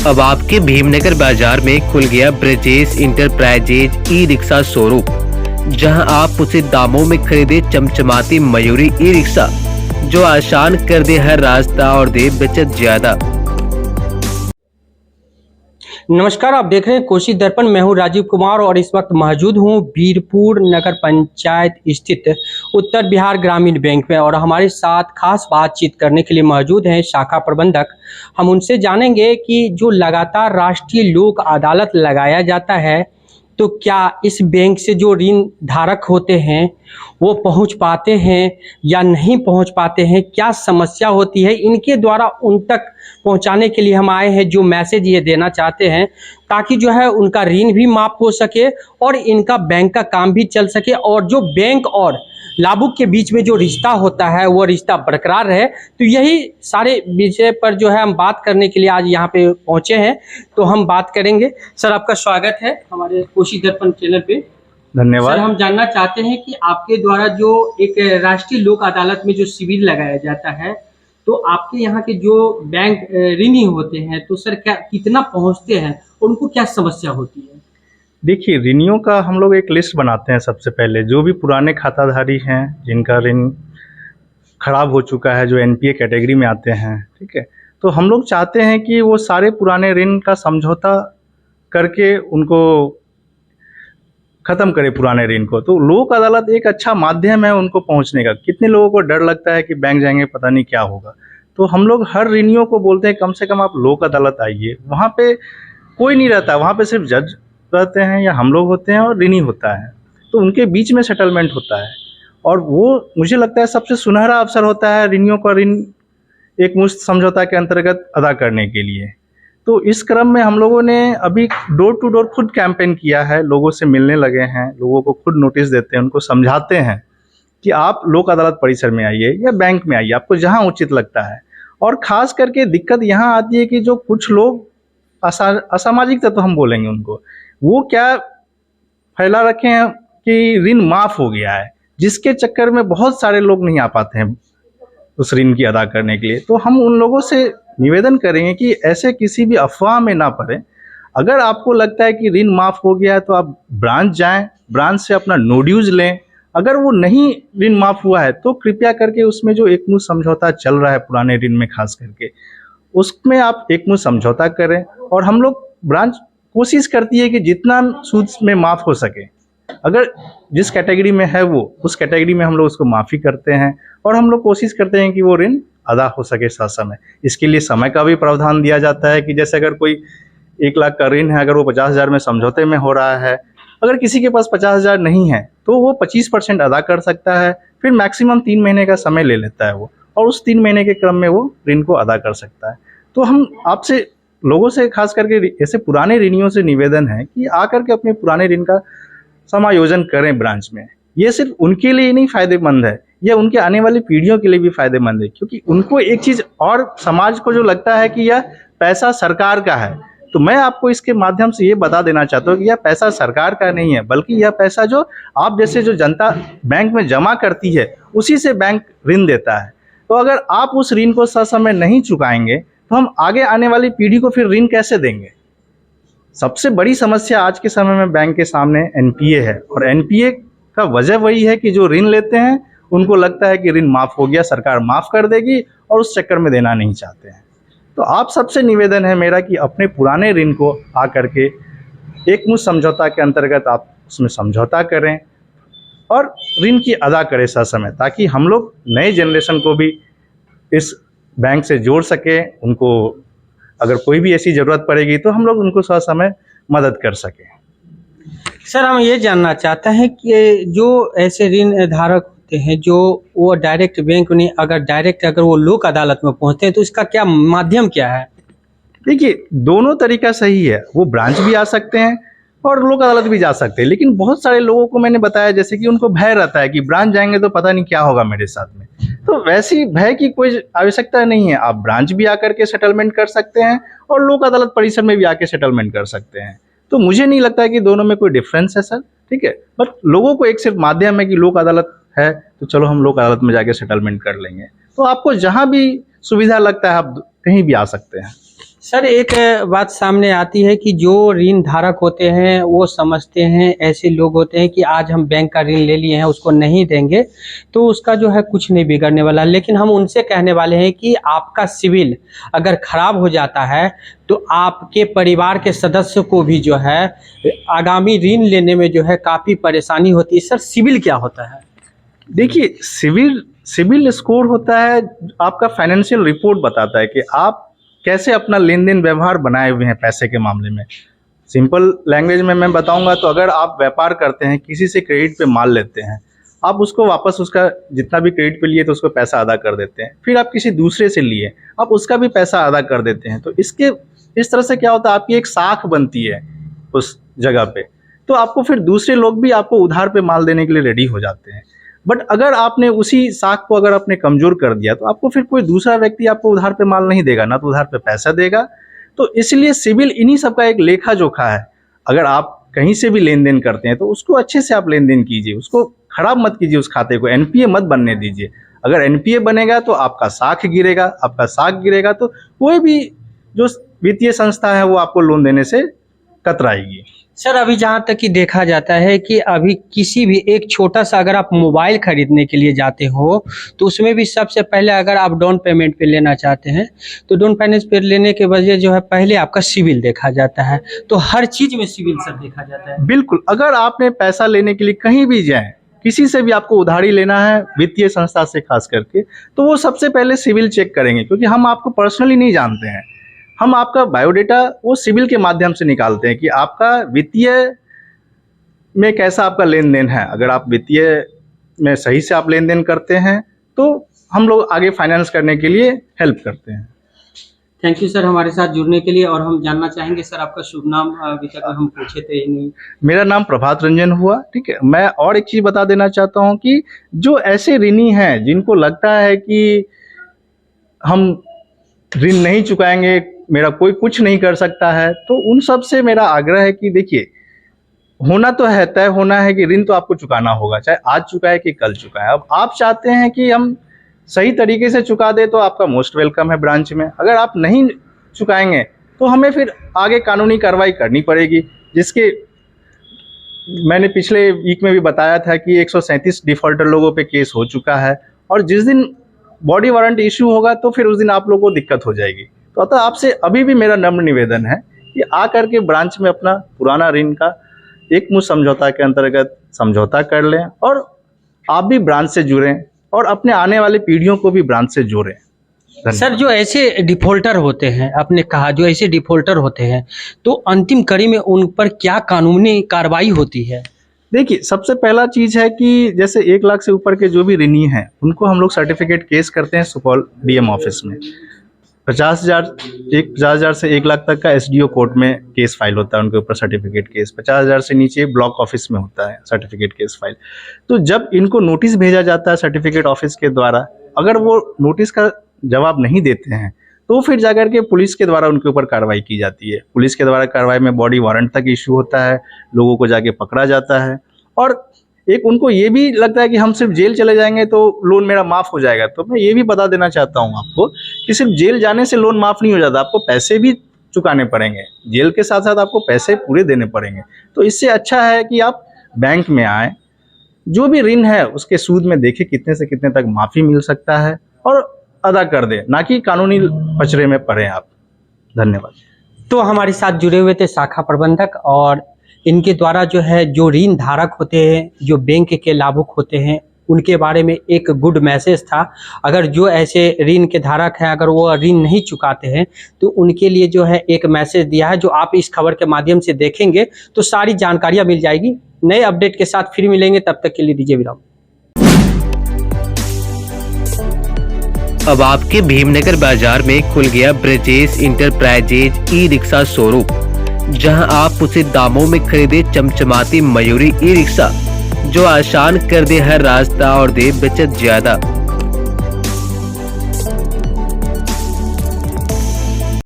अब आपके भीमनगर बाजार में खुल गया Brajesh enterprises e rickshaw showroom, जहां आप उचित दामों में खरीदे चमचमाती मयूरी ई रिक्शा, जो आसान कर दे हर रास्ता और दे बचत ज्यादा। नमस्कार, आप देख रहे हैं कोसी दर्पण। मैं हूं राजीव कुमार और इस वक्त मौजूद हूं बीरपुर नगर पंचायत स्थित उत्तर बिहार ग्रामीण बैंक में और हमारे साथ खास बातचीत करने के लिए मौजूद हैं शाखा प्रबंधक। हम उनसे जानेंगे कि जो लगातार राष्ट्रीय लोक अदालत लगाया जाता है, तो क्या इस बैंक से जो ऋण धारक होते हैं वो पहुंच पाते हैं या नहीं पहुंच पाते हैं, क्या समस्या होती है, इनके द्वारा उन तक पहुंचाने के लिए हम आए हैं। जो मैसेज ये देना चाहते हैं ताकि जो है उनका ऋण भी माफ हो सके और इनका बैंक का काम भी चल सके और जो बैंक और लाभुक के बीच में जो रिश्ता होता है वो रिश्ता बरकरार रहे। तो यही सारे विषय पर जो है हम बात करने के लिए आज यहाँ पे पहुँचे हैं, तो हम बात करेंगे। सर, आपका स्वागत है हमारे कोसी दर्पण चैनल पे। धन्यवाद। सर, हम जानना चाहते हैं कि आपके द्वारा जो एक राष्ट्रीय लोक अदालत में जो शिविर लगाया जाता है, तो आपके यहाँ के जो बैंक ऋणी होते हैं, तो सर क्या कितना पहुँचते हैं, उनको क्या समस्या होती है? देखिए, ऋणियों का हम लोग एक लिस्ट बनाते हैं। सबसे पहले जो भी पुराने खाताधारी हैं, जिनका ऋण खराब हो चुका है, जो एनपीए कैटेगरी में आते हैं, ठीक है, तो हम लोग चाहते हैं कि वो सारे पुराने ऋण का समझौता करके उनको ख़त्म करे पुराने ऋण को। तो लोक अदालत एक अच्छा माध्यम है उनको पहुंचने का। कितने लोगों को डर लगता है कि बैंक जाएंगे पता नहीं क्या होगा, तो हम लोग हर ऋणियों को बोलते हैं कम से कम आप लोक अदालत आइए। वहाँ पे कोई नहीं रहता, वहाँ पे सिर्फ जज रहते हैं या हम लोग होते हैं और ऋणी होता है, तो उनके बीच में सेटलमेंट होता है और वो मुझे लगता है सबसे सुनहरा अवसर होता है ऋणियों का ऋण एक मुश्त समझौता के अंतर्गत अदा करने के लिए। तो इस क्रम में हम लोगों ने अभी डोर टू डोर खुद कैंपेन किया है, लोगों से मिलने लगे हैं, लोगों को खुद नोटिस देते हैं, उनको समझाते हैं कि आप लोक अदालत परिसर में आइए या बैंक में आइए, आपको जहां उचित लगता है। और ख़ास करके दिक्कत यहाँ आती है कि जो कुछ लोग असामाजिक तत्व हम बोलेंगे उनको, वो क्या फैला रखे हैं कि ऋण माफ़ हो गया है, जिसके चक्कर में बहुत सारे लोग नहीं आ पाते हैं उस ऋण की अदा करने के लिए। तो हम उन लोगों से निवेदन करेंगे कि ऐसे किसी भी अफवाह में ना पड़े। अगर आपको लगता है कि ऋण माफ़ हो गया है तो आप ब्रांच जाएं, ब्रांच से अपना नो ड्यूज लें। अगर वो नहीं ऋण माफ़ हुआ है तो कृपया करके उसमें जो एकमुश्त समझौता चल रहा है पुराने ऋण में खास करके, उसमें आप एकमुश्त समझौता करें। और हम लोग ब्रांच कोशिश करती है कि जितना सूद में माफ़ हो सके, अगर जिस कैटेगरी में है वो उस कैटेगरी में हम लोग उसको माफ़ी करते हैं और हम लोग कोशिश करते हैं कि वो ऋण अदा हो सके समय। इसके लिए समय का भी प्रावधान दिया जाता है कि जैसे अगर कोई 1 लाख का ऋण है, अगर वो 50,000 में समझौते में हो रहा है, अगर किसी के पास 50,000 नहीं है तो वो 25% अदा कर सकता है, फिर मैक्सिमम 3 महीने का समय ले लेता है वो, और उस 3 महीने के क्रम में वो ऋण को अदा कर सकता है। तो हम आपसे लोगों से खास करके ऐसे पुराने ऋणियों से निवेदन है कि आकर के अपने पुराने ऋण का समायोजन करें ब्रांच में। ये सिर्फ उनके लिए नहीं फ़ायदेमंद है, यह उनके आने वाली पीढ़ियों के लिए भी फ़ायदेमंद है, क्योंकि उनको एक चीज़ और समाज को जो लगता है कि यह पैसा सरकार का है, तो मैं आपको इसके माध्यम से ये बता देना चाहता हूँ कि यह पैसा सरकार का नहीं है, बल्कि यह पैसा जो आप जैसे जो जनता बैंक में जमा करती है उसी से बैंक ऋण देता है। तो अगर आप उस ऋण को ससमय नहीं चुकाएंगे तो हम आगे आने वाली पीढ़ी को फिर ऋण कैसे देंगे? सबसे बड़ी समस्या आज के समय में बैंक के सामने एनपीए है, और एनपीए का वजह वही है कि जो ऋण लेते हैं उनको लगता है कि ऋण माफ़ हो गया, सरकार माफ़ कर देगी, और उस चक्कर में देना नहीं चाहते हैं। तो आप सबसे निवेदन है मेरा कि अपने पुराने ऋण को आकर के एकमुश्त समझौता के अंतर्गत आप उसमें समझौता करें और ऋण की अदा करें ससमय, ताकि हम लोग नए जनरेशन को भी इस बैंक से जोड़ सकें। उनको अगर कोई भी ऐसी ज़रूरत पड़ेगी तो हम लोग उनको ससमय मदद कर सकें। सर, हम ये जानना चाहते हैं कि जो ऐसे ऋण धारक होते हैं, जो वो डायरेक्ट बैंक नहीं, अगर वो लोक अदालत में पहुंचते हैं तो इसका क्या माध्यम क्या है? देखिए, दोनों तरीका सही है। वो ब्रांच भी आ सकते हैं और लोक अदालत भी जा सकते हैं, लेकिन बहुत सारे लोगों को मैंने बताया जैसे कि उनको भय रहता है कि ब्रांच जाएंगे तो पता नहीं क्या होगा मेरे साथ में। तो वैसी भय की कोई आवश्यकता नहीं है। आप ब्रांच भी आकर के सेटलमेंट कर सकते हैं और लोक अदालत परिसर में भी आके सेटलमेंट कर सकते हैं। तो मुझे नहीं लगता है कि दोनों में कोई डिफरेंस है सर, ठीक है। बट लोगों को एक सिर्फ माध्यम है कि लोक अदालत है तो चलो हम लोक अदालत में जाके सेटलमेंट कर लेंगे। तो आपको जहाँ भी सुविधा लगता है आप कहीं भी आ सकते हैं। सर एक बात सामने आती है कि जो ऋण धारक होते हैं वो समझते हैं, ऐसे लोग होते हैं कि आज हम बैंक का ऋण ले लिए हैं उसको नहीं देंगे तो उसका जो है कुछ नहीं बिगड़ने वाला। लेकिन हम उनसे कहने वाले हैं कि आपका सिविल अगर खराब हो जाता है तो आपके परिवार के सदस्य को भी जो है आगामी ऋण लेने में जो है काफ़ी परेशानी होती है। सर सिविल क्या होता है? देखिए, सिविल स्कोर होता है, आपका फाइनेंशियल रिपोर्ट बताता है कि आप कैसे अपना लेन देन व्यवहार बनाए हुए हैं पैसे के मामले में। सिंपल लैंग्वेज में मैं बताऊंगा तो अगर आप व्यापार करते हैं, किसी से क्रेडिट पे माल लेते हैं, आप उसको वापस उसका जितना भी क्रेडिट पे लिए तो उसको पैसा अदा कर देते हैं, फिर आप किसी दूसरे से लिए आप उसका भी पैसा अदा कर देते हैं, तो इस तरह से क्या होता है, आपकी एक साख बनती है उस जगह पे, तो आपको फिर दूसरे लोग भी आपको उधार पे माल देने के लिए रेडी हो जाते हैं। बट अगर आपने उसी साख को अगर आपने कमज़ोर कर दिया तो आपको फिर कोई दूसरा व्यक्ति आपको उधार पे माल नहीं देगा, ना तो उधार पे पैसा देगा। तो इसलिए सिविल इन्हीं सब का एक लेखा जोखा है। अगर आप कहीं से भी लेन देन करते हैं तो उसको अच्छे से आप लेन देन कीजिए, उसको खराब मत कीजिए, उस खाते को एनपीए मत बनने दीजिए। अगर एनपीए बनेगा तो आपका साख गिरेगा, आपका साख गिरेगा तो कोई भी जो वित्तीय संस्था है वो आपको लोन देने से कतराएगी। सर अभी जहाँ तक कि देखा जाता है कि अभी किसी भी एक छोटा सा अगर आप मोबाइल खरीदने के लिए जाते हो तो उसमें भी सबसे पहले अगर आप डाउन पेमेंट पे लेना चाहते हैं तो डाउन पेमेंट पे लेने के वजह जो है पहले आपका सिविल देखा जाता है। तो हर चीज़ में सिविल सर देखा जाता है। बिल्कुल, अगर आपने पैसा लेने के लिए कहीं भी जाए, किसी से भी आपको उधारी लेना है वित्तीय संस्था से खास करके, तो वो सबसे पहले सिविल चेक करेंगे, क्योंकि हम आपको पर्सनली नहीं जानते हैं। हम आपका बायोडेटा वो सिविल के माध्यम से निकालते हैं कि आपका वित्तीय में कैसा आपका लेन देन है। अगर आप वित्तीय में सही से आप लेन देन करते हैं तो हम लोग आगे फाइनेंस करने के लिए हेल्प करते हैं। थैंक यू सर हमारे साथ जुड़ने के लिए। और हम जानना चाहेंगे सर आपका शुभ नाम, अभी तक हम पूछे थे ही नहीं। मेरा नाम प्रभात रंजन हुआ, ठीक है। मैं और एक चीज़ बता देना चाहता हूँ कि जो ऐसे ऋणी हैं जिनको लगता है कि हम ऋण नहीं चुकाएंगे, मेरा कोई कुछ नहीं कर सकता है, तो उन सब से मेरा आग्रह है कि देखिए, होना तो है, तय होना है कि ऋण तो आपको चुकाना होगा, चाहे आज चुकाए कि कल चुकाए। अब आप चाहते हैं कि हम सही तरीके से चुका दे तो आपका मोस्ट वेलकम है ब्रांच में। अगर आप नहीं चुकाएंगे तो हमें फिर आगे कानूनी कार्रवाई करनी पड़ेगी, जिसके मैंने पिछले वीक में भी बताया था कि 137 डिफॉल्टर लोगों पे केस हो चुका है, और जिस दिन बॉडी वारंट इशू होगा तो फिर उस दिन आप लोगों को दिक्कत हो जाएगी। तो अतः आपसे अभी भी मेरा नम्र निवेदन है कि आ करके ब्रांच में अपना पुराना ऋण का एक मुश्त समझौता के अंतर्गत समझौता कर लें, और आप भी ब्रांच से जुड़ें और अपने आने वाले पीढ़ियों को भी ब्रांच से जोड़ें। सर जो ऐसे डिफॉल्टर होते हैं, आपने कहा जो ऐसे डिफॉल्टर होते हैं, तो अंतिम कड़ी में उन पर क्या कानूनी कार्रवाई होती है? देखिए, सबसे पहला चीज़ है कि जैसे 1 लाख से ऊपर के जो भी ऋणी हैं उनको हम लोग सर्टिफिकेट केस करते हैं सुपौल डीएम ऑफिस में। 50,000 से 1 लाख तक का एसडीओ कोर्ट में केस फाइल होता है उनके ऊपर सर्टिफिकेट केस। 50,000 से नीचे ब्लॉक ऑफिस में होता है सर्टिफिकेट केस फाइल। तो जब इनको नोटिस भेजा जाता है सर्टिफिकेट ऑफिस के द्वारा, अगर वो नोटिस का जवाब नहीं देते हैं तो फिर जाकर के पुलिस के द्वारा उनके ऊपर कार्रवाई की जाती है। पुलिस के द्वारा कार्रवाई में बॉडी वारंट तक इशू होता है, लोगों को जाके पकड़ा जाता है, और एक उनको ये भी लगता है कि हम सिर्फ जेल चले जाएंगे तो लोन मेरा माफ़ हो जाएगा। तो मैं ये भी बता देना चाहता हूँ आपको कि सिर्फ जेल जाने से लोन माफ़ नहीं हो जाता, आपको पैसे भी चुकाने पड़ेंगे, जेल के साथ साथ आपको पैसे पूरे देने पड़ेंगे। तो इससे अच्छा है कि आप बैंक में आएँ, जो भी ऋण है उसके सूद में देखें कितने से कितने तक माफ़ी मिल सकता है और अदा कर दें, ना कि कानूनी पचड़े में पड़े आप। धन्यवाद। तो हमारे साथ जुड़े हुए थे शाखा प्रबंधक, और इनके द्वारा जो है जो ऋण धारक होते हैं, जो बैंक के लाभुक होते हैं, उनके बारे में एक गुड मैसेज था। अगर जो ऐसे ऋण के धारक हैं, अगर वो ऋण नहीं चुकाते हैं तो उनके लिए जो है एक मैसेज दिया है, जो आप इस खबर के माध्यम से देखेंगे तो सारी जानकारियाँ मिल जाएगी। नए अपडेट के साथ फिर मिलेंगे, तब तक के लिए दीजिए विराम। अब आपके भीमनगर बाजार में खुल गया Brajesh enterprises e rickshaw showroom, जहां आप उचित दामों में खरीदे चमचमाती मयूरी ई रिक्शा, जो आसान कर दे हर रास्ता और दे बचत ज्यादा।